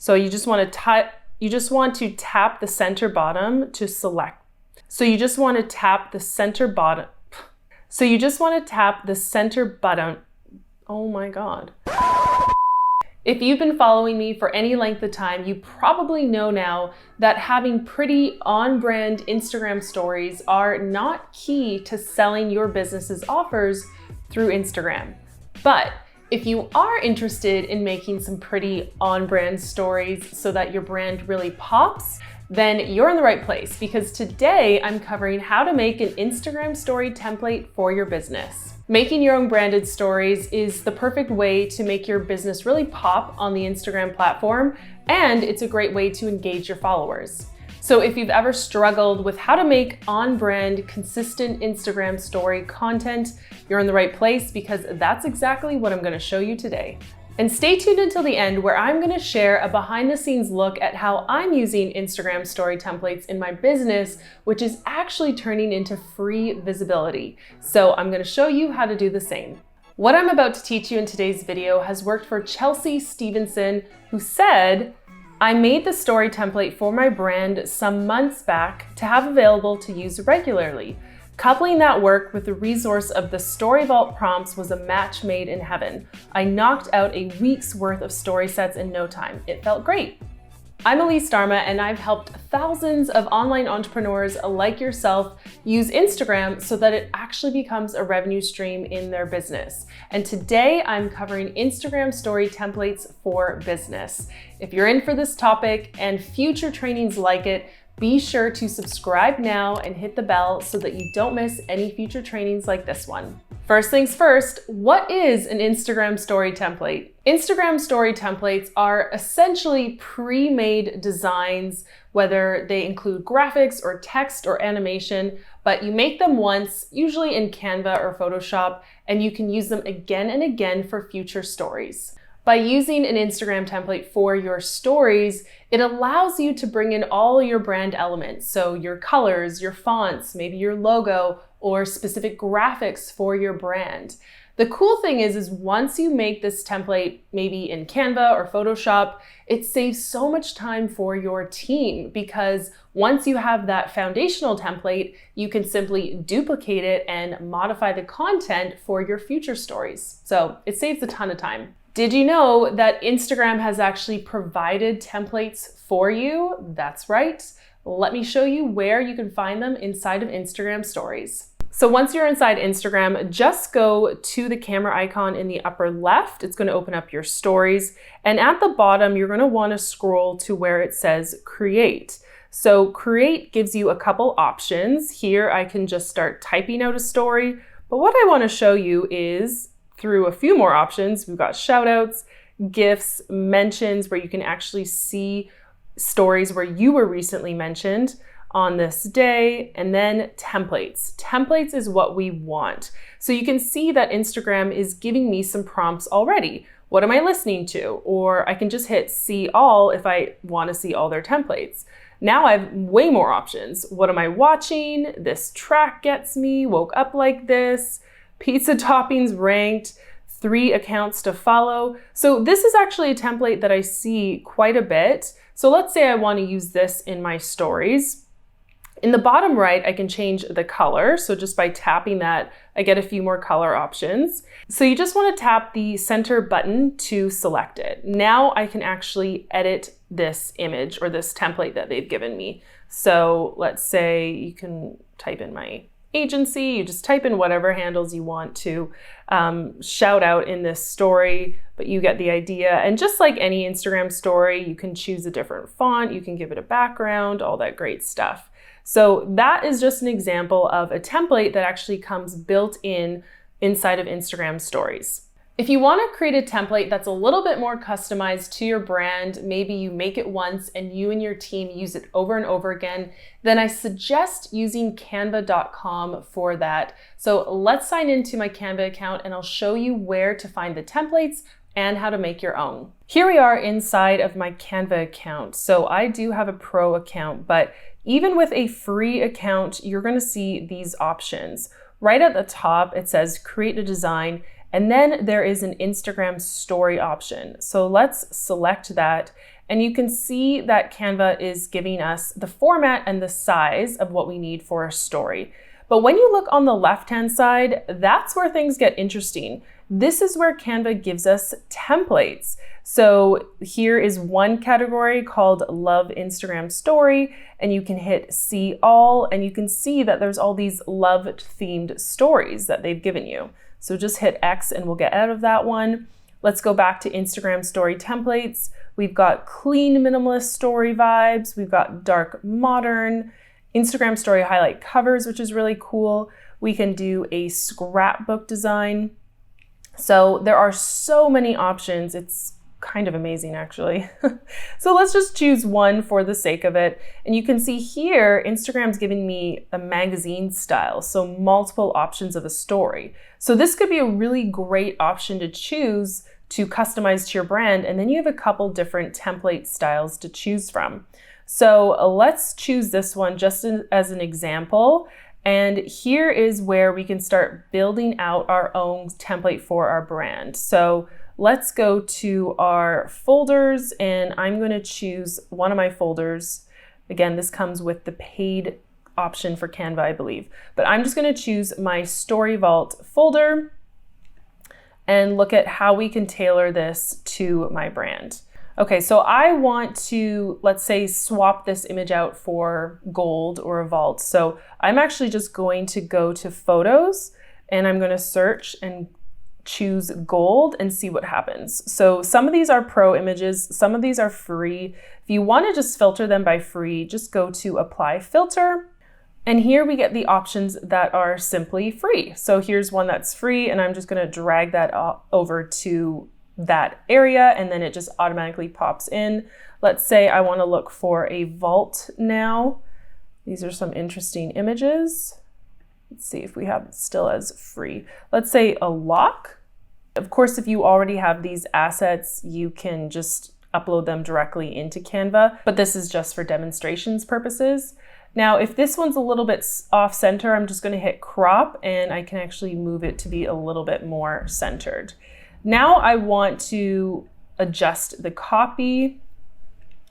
So you just want to tap the center bottom to select. So you just want to tap the center bottom. So you just want to tap the center button. Oh my God. If you've been following me for any length of time, you probably know now that having pretty on-brand Instagram stories are not key to selling your business's offers through Instagram. But if you are interested in making some pretty on-brand stories so that your brand really pops, then you're in the right place, because today I'm covering how to make an Instagram story template for your business. Making your own branded stories is the perfect way to make your business really pop on the Instagram platform, and it's a great way to engage your followers. So if you've ever struggled with how to make on-brand, consistent Instagram story content, you're in the right place, because that's exactly what I'm going to show you today. And stay tuned until the end, where I'm going to share a behind-the-scenes look at how I'm using Instagram story templates in my business, which is actually turning into free visibility. So I'm going to show you how to do the same. What I'm about to teach you in today's video has worked for Chelsea Stevenson, who said, "I made the story template for my brand some months back to have available to use regularly. Coupling that work with the resource of the Story Vault prompts was a match made in heaven. I knocked out a week's worth of story sets in no time. It felt great." I'm Elise Dharma, and I've helped thousands of online entrepreneurs like yourself use Instagram so that it actually becomes a revenue stream in their business. And today I'm covering Instagram story templates for business. If you're in for this topic and future trainings like it, be sure to subscribe now and hit the bell so that you don't miss any future trainings like this one. First things first, what is an Instagram story template? Instagram story templates are essentially pre-made designs, whether they include graphics or text or animation, but you make them once, usually in Canva or Photoshop, and you can use them again and again for future stories. By using an Instagram template for your stories, it allows you to bring in all your brand elements. So your colors, your fonts, maybe your logo, or specific graphics for your brand. The cool thing is once you make this template, maybe in Canva or Photoshop, it saves so much time for your team, because once you have that foundational template, you can simply duplicate it and modify the content for your future stories. So it saves a ton of time. Did you know that Instagram has actually provided templates for you? That's right. Let me show you where you can find them inside of Instagram stories. So once you're inside Instagram, just go to the camera icon in the upper left. It's going to open up your stories. And at the bottom, you're going to want to scroll to where it says create. So create gives you a couple options. Here I can just start typing out a story. But what I want to show you is through a few more options. We've got shout outs, gifts, mentions, where you can actually see stories where you were recently mentioned on this day, and then templates. Templates is what we want. So you can see that Instagram is giving me some prompts already. What am I listening to? Or I can just hit see all if I want to see all their templates. Now I have way more options. What am I watching? This track gets me, woke up like this, pizza toppings ranked, 3 accounts to follow. So this is actually a template that I see quite a bit. So let's say I want to use this in my stories. In the bottom right, I can change the color. So just by tapping that, I get a few more color options. So you just want to tap the center button to select it. Now I can actually edit this image or this template that they've given me. So let's say you can type in my agency, you just type in whatever handles you want to shout out in this story, but you get the idea. And just like any Instagram story, you can choose a different font, you can give it a background, all that great stuff. So that is just an example of a template that actually comes built in inside of Instagram stories. If you want to create a template that's a little bit more customized to your brand, maybe you make it once and you and your team use it over and over again, then I suggest using canva.com for that. So let's sign into my Canva account and I'll show you where to find the templates and how to make your own. Here we are inside of my Canva account. So I do have a pro account, but even with a free account, you're going to see these options. Right at the top, it says create a design. And then there is an Instagram story option. So let's select that. And you can see that Canva is giving us the format and the size of what we need for a story. But when you look on the left-hand side, that's where things get interesting. This is where Canva gives us templates. So here is one category called Love Instagram Story, and you can hit See All, and you can see that there's all these love-themed stories that they've given you. So just hit X and we'll get out of that one. Let's go back to Instagram Story templates. We've got clean minimalist story vibes. We've got dark modern, Instagram Story highlight covers, which is really cool. We can do a scrapbook design. So there are so many options. It's kind of amazing, actually. So let's just choose one for the sake of it. And you can see here, Instagram's giving me a magazine style, so multiple options of a story. So this could be a really great option to choose to customize to your brand. And then you have a couple different template styles to choose from. So let's choose this one just as an example. And here is where we can start building out our own template for our brand. So let's go to our folders, and I'm going to choose one of my folders. Again, this comes with the paid option for Canva, I believe. But I'm just going to choose my Story Vault folder and look at how we can tailor this to my brand. Okay, so I want to, let's say, swap this image out for gold or a vault. So I'm actually just going to go to Photos, and I'm going to search and choose gold and see what happens. So some of these are pro images, some of these are free. If you want to just filter them by free, just go to Apply Filter. And here we get the options that are simply free. So here's one that's free, and I'm just going to drag that over to that area, and then it just automatically pops in. Let's say I want to look for a vault now. These are some interesting images. Let's see if we have it still as free. Let's say a lock. Of course, if you already have these assets, you can just upload them directly into Canva, but this is just for demonstrations purposes. Now, if this one's a little bit off center, I'm just going to hit crop, and I can actually move it to be a little bit more centered. Now I want to adjust the copy.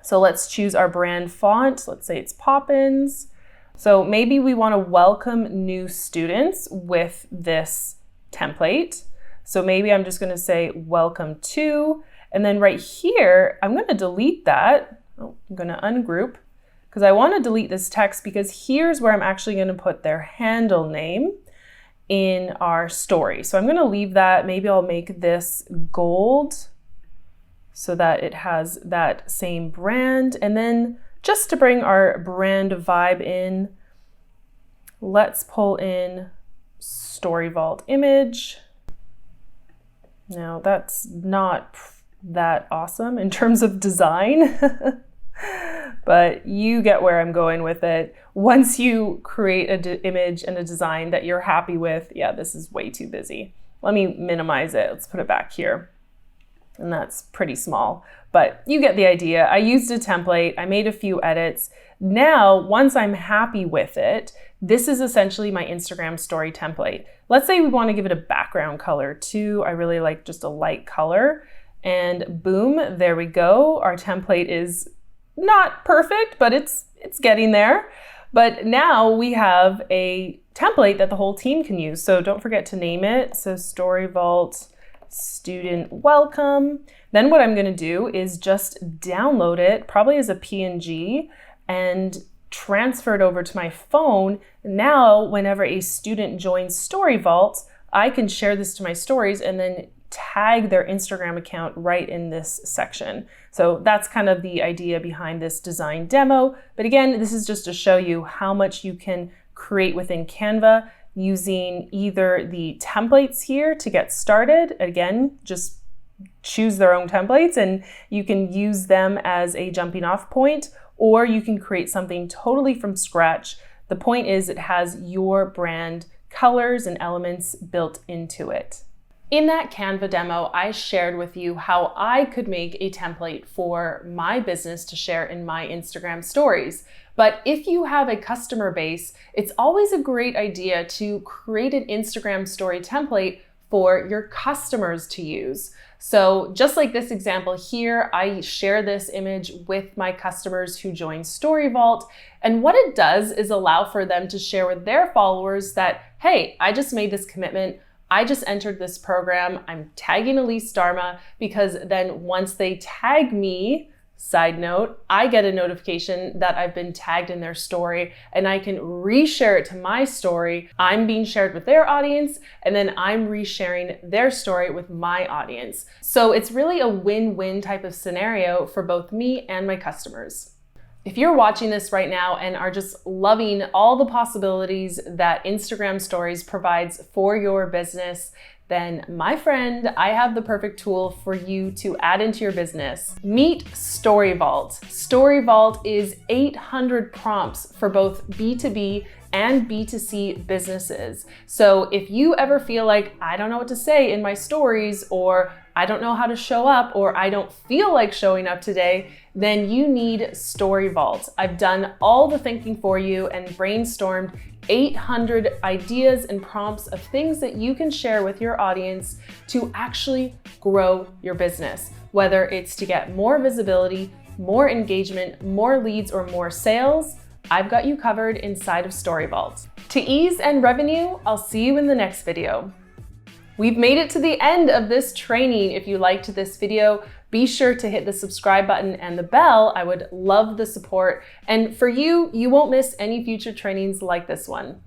So let's choose our brand font. Let's say it's Poppins. So maybe we want to welcome new students with this template. So maybe I'm just going to say welcome to, and then right here, I'm going to delete that. Oh, I'm going to ungroup because I want to delete this text, because here's where I'm actually going to put their handle name in our story. So I'm going to leave that. Maybe I'll make this gold so that it has that same brand. And then just to bring our brand vibe in, let's pull in Story Vault image. Now that's not that awesome in terms of design, but you get where I'm going with it. Once you create an image and a design that you're happy with, yeah, this is way too busy. Let me minimize it. Let's put it back here. And that's pretty small, but you get the idea. I used a template. I made a few edits. Now, once I'm happy with it, this is essentially my Instagram story template. Let's say we want to give it a background color too. I really like just a light color, and boom, there we go. Our template is not perfect, but it's getting there. But now we have a template that the whole team can use. So don't forget to name it. So Story Vault Student Welcome. Then what I'm going to do is just download it, probably as a PNG, and transfer it over to my phone. Now, whenever a student joins Story Vault, I can share this to my stories and then tag their Instagram account right in this section. So that's kind of the idea behind this design demo. But again, this is just to show you how much you can create within Canva using either the templates here to get started. Again, just choose their own templates and you can use them as a jumping off point, or you can create something totally from scratch. The point is it has your brand colors and elements built into it. In that Canva demo, I shared with you how I could make a template for my business to share in my Instagram stories. But if you have a customer base, it's always a great idea to create an Instagram story template for your customers to use. So just like this example here, I share this image with my customers who join StoryVault. And what it does is allow for them to share with their followers that, hey, I just made this commitment. I just entered this program. I'm tagging Elise Dharma, because then once they tag me, side note, I get a notification that I've been tagged in their story, and I can reshare it to my story. I'm being shared with their audience, and then I'm resharing their story with my audience. So it's really a win-win type of scenario for both me and my customers. If you're watching this right now and are just loving all the possibilities that Instagram Stories provides for your business, then my friend, I have the perfect tool for you to add into your business. Meet StoryVault. StoryVault is 800 prompts for both B2B and B2C businesses. So if you ever feel like, I don't know what to say in my stories, or I don't know how to show up, or I don't feel like showing up today, then you need StoryVault. I've done all the thinking for you and brainstormed 800 ideas and prompts of things that you can share with your audience to actually grow your business, whether it's to get more visibility, more engagement, more leads, or more sales. I've got you covered inside of StoryVault. To ease and revenue, I'll see you in the next video. We've made it to the end of this training. If you liked this video, be sure to hit the subscribe button and the bell. I would love the support. And for you, you won't miss any future trainings like this one.